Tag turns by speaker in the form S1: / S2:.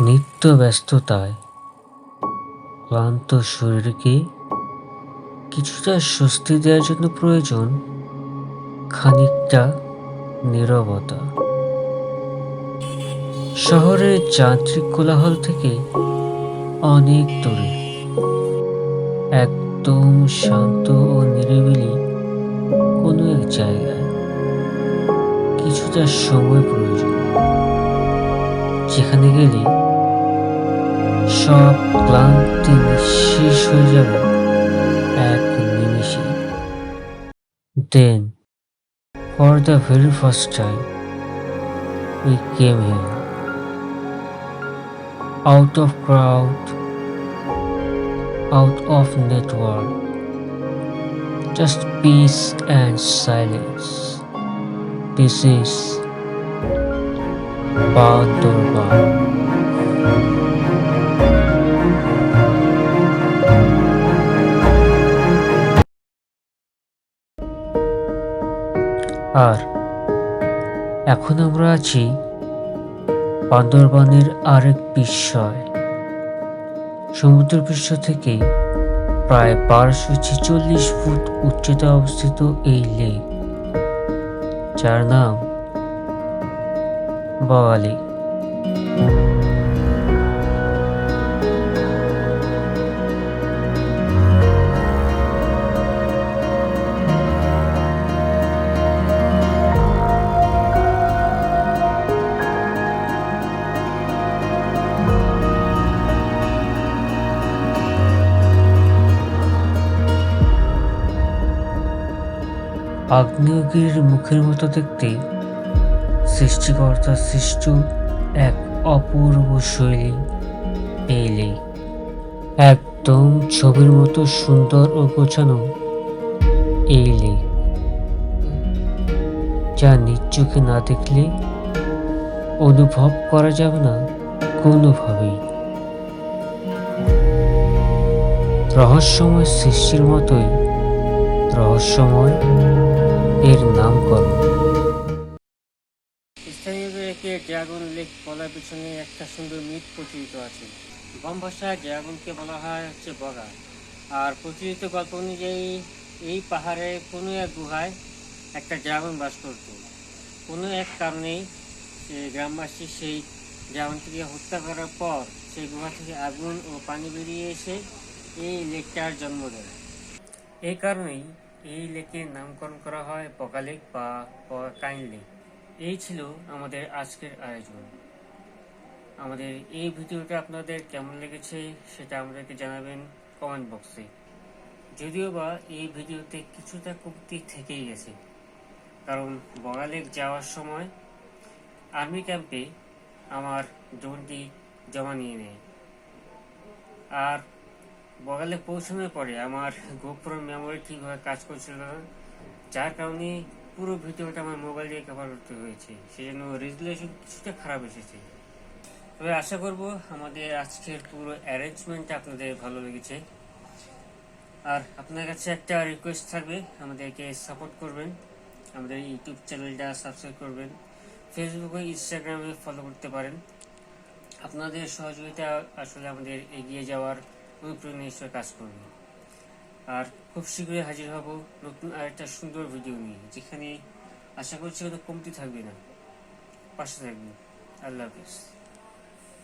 S1: নিত্য ব্যস্ততায় ক্লান্ত শরীরকে কিছুটা স্বস্তি দেওয়ার জন্য প্রয়োজন খানিকটা নীরবতা। শহরের যান্ত্রিক কোলাহল থেকে অনেক দূরে একদম শান্ত ও নিরিবিলি কোনো এক জায়গায় কিছুটা সময় প্রয়োজন, যেখানে গেলে সব ক্লান্তি শেষ হয়ে যাবে এক নিমিষে। Then, for the very first time, we came here, out of crowd, out of network, just peace and silence. This is Bandorban. আর এখন আমরা আছি বান্দরবানের আরেক বিস্ময়। সমুদ্রপৃষ্ঠ থেকে প্রায় 1246 ফুট উচ্চতায় অবস্থিত এই লেক, যার নাম বাওয়া লেক। আগ্নেয়গিরির মুখের মতো দেখতে, সৃষ্টিকর্তা সৃষ্ট এক অপূর্ব শৈলী এই লেক। একদম ছবির মতো সুন্দর ও গোছানো এই লেক, যা নিজ চোখে না দেখলে অনুভব করা যাবে না কোনোভাবেই। রহস্যময় সৃষ্টির মতোই রহস্যময় এর নামকরণ।
S2: স্থানীয়দের একে ড্রাগন লেক বলার পিছনে একটা সুন্দর মিথ প্রচলিত আছে। বাম ভাষায় ড্রাগনকে বলা হয় হচ্ছে বগা। আর প্রচলিত গল্প অনুযায়ী এই পাহাড়ে কোনো এক গুহায় একটা ড্রাগন বাস করত। কোনো এক কারণেই গ্রামবাসী সেই ড্রাগনটিকে হত্যা করার পর সেই গুহা থেকে আগুন ও পানি বেরিয়ে এসে এই লেকটার জন্ম দেয়। এই কারণেই এই লেকের নামকরণ করা হয় বগা লেক বা কাইন লেক। এই ছিল আমাদের আজকের আয়োজন। আমাদের এই ভিডিওটা আপনাদের কেমন লেগেছে সেটা আমাদেরকে জানাবেন কমেন্ট বক্সে। যদিও বা এই ভিডিওতে কিছুটা কমতি থেকেই গেছে, কারণ বগা লেক যাওয়ার সময় আর্মি ক্যাম্পে আমার ড্রোনটি জমা নিয়ে নেয়। আর বগা লেক পৌঁছানোর পরে আমার গোপ্রো মেমোরি ঠিকভাবে কাজ করছিল না, যার কারণে পুরো ভিডিওটা আমার মোবাইল দিয়ে কভার করতে হয়েছে। সেজন্য রেজুলেশন কিছুটা খারাপ এসেছে। তবে আশা করব আমাদের আজকের পুরো অ্যারেঞ্জমেন্টটা আপনাদের ভালো লেগেছে। আর আপনার কাছে একটা রিকোয়েস্ট থাকবে, আমাদেরকে সাপোর্ট করবেন, আমাদের ইউটিউব চ্যানেলটা সাবস্ক্রাইব করবেন, ফেসবুকে ইনস্টাগ্রামে ফলো করতে পারেন। আপনাদের সহযোগিতা আসলে আমাদের এগিয়ে যাওয়ার অনুপ্রেরণা হিসেবে কাজ করবে। আর খুব শীঘ্রই হাজির হব নতুন আরেকটা সুন্দর ভিডিও নিয়ে, যেখানে আশা করছি কোনো কমতি থাকবে না। পাশে থাকবেন। আল্লাহ হাফিজ।